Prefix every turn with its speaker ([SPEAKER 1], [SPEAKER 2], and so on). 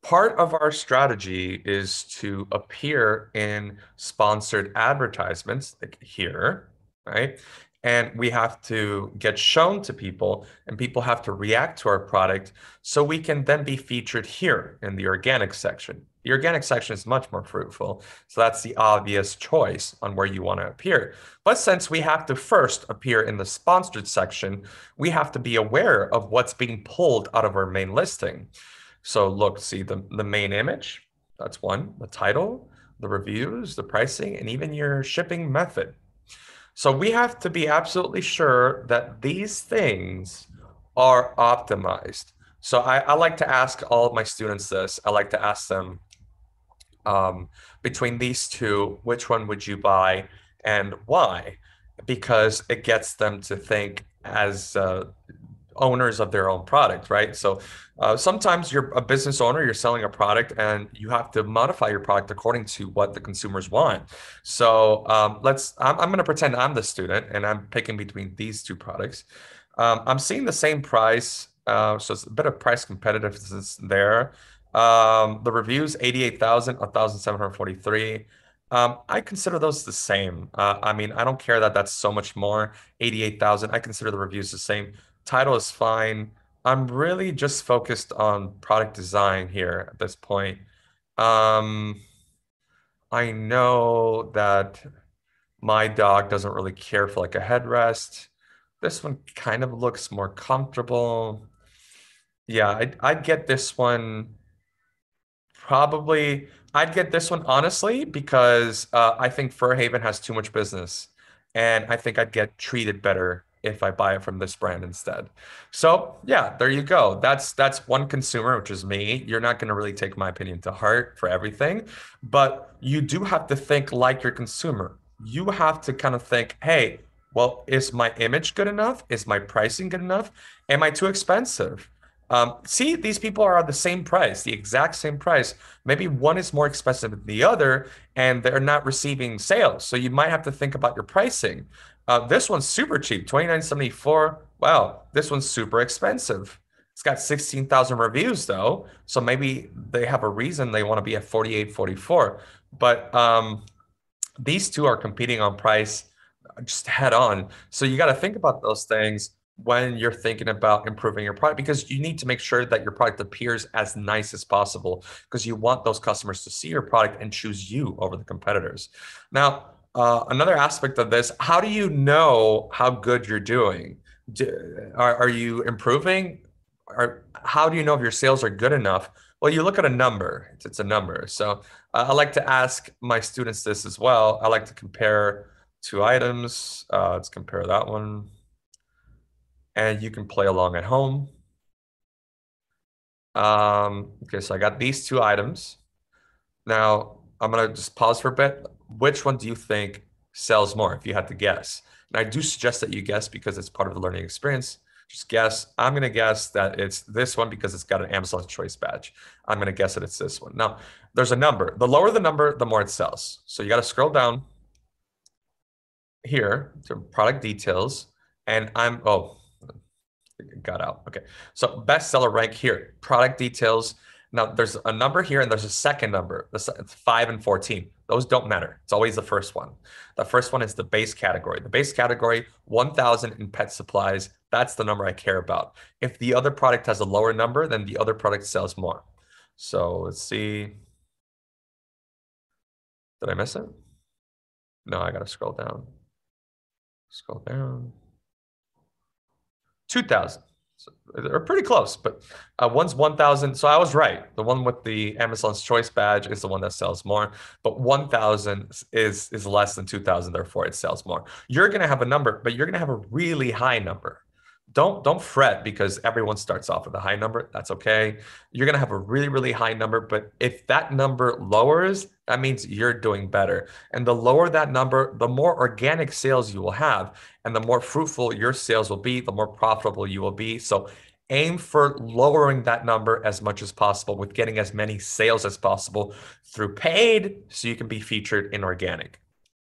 [SPEAKER 1] Part of our strategy is to appear in sponsored advertisements like here, right? And we have to get shown to people, and people have to react to our product so we can then be featured here in the organic section. The organic section is much more fruitful. So that's the obvious choice on where you want to appear. But since we have to first appear in the sponsored section, we have to be aware of what's being pulled out of our main listing. So look, see the main image, that's one, the title, the reviews, the pricing, and even your shipping method. So we have to be absolutely sure that these things are optimized. So I like to ask all of my students this. I like to ask them, um, between these two, which one would you buy and why? Because it gets them to think as owners of their own product, right? So sometimes you're a business owner, you're selling a product, and you have to modify your product according to what the consumers want. So I'm going to pretend I'm the student and I'm picking between these two products. I'm seeing the same price, so it's a bit of price competitiveness there. The reviews, 88,000, 1,743. I consider those the same. I mean, I don't care that that's so much more, 88,000. I consider the reviews the same. Title is fine. I'm really just focused on product design here at this point. Um, I know that my dog doesn't really care for like a headrest. This one kind of looks more comfortable. Yeah, I'd get this one probably. I'd get this one honestly because I think Fur Haven has too much business, and I think I'd get treated better if I buy it from this brand instead. So yeah, there you go. That's one consumer, which is me. You're not going to really take my opinion to heart for everything, but you do have to think like your consumer. You have to kind of think, hey, well, is my image good enough? Is my pricing good enough? Am I too expensive? See, these people are the same price, the exact same price. Maybe one is more expensive than the other, and they're not receiving sales. So you might have to think about your pricing. This one's super cheap, 29.74. Wow, this one's super expensive. It's got 16,000 reviews though, so maybe they have a reason they want to be at 48.44. But these two are competing on price just head on. So you got to think about those things when you're thinking about improving your product because you need to make sure that your product appears as nice as possible because you want those customers to see your product and choose you over the competitors. Now, another aspect of this, how do you know how good you're doing? Are you improving? Or how do you know if your sales are good enough? Well, you look at a number. It's a number. So I like to ask my students this as well. I like to compare two items. Let's compare that one. And you can play along at home. Okay, so I got these two items. Now I'm gonna just pause for a bit. Which one do you think sells more if you had to guess? And I do suggest that you guess because it's part of the learning experience. Just guess. I'm gonna guess that it's this one because it's got an Amazon Choice badge. I'm gonna guess that it's this one. Now, there's a number. The lower the number, the more it sells. So you got to scroll down here to product details, and it got out. Okay. So bestseller rank here, product details. Now there's a number here and there's a second number. It's 5 and 14. Those don't matter. It's always the first one. The first one is the base category. The base category, 1,000 in pet supplies. That's the number I care about. If the other product has a lower number, then the other product sells more. So let's see. Did I miss it? No, I gotta scroll down. Scroll down. 2,000. So they're pretty close, but one's 1,000. So I was right. The one with the Amazon's Choice badge is the one that sells more, but 1,000 is less than 2,000. Therefore, it sells more. You're gonna have a number, but you're gonna have a really high number. Don't fret because everyone starts off with a high number. That's okay. You're gonna have a really, really high number, but if that number lowers, that means you're doing better. And the lower that number, the more organic sales you will have, and the more fruitful your sales will be, the more profitable you will be. So aim for lowering that number as much as possible with getting as many sales as possible through paid so you can be featured in organic.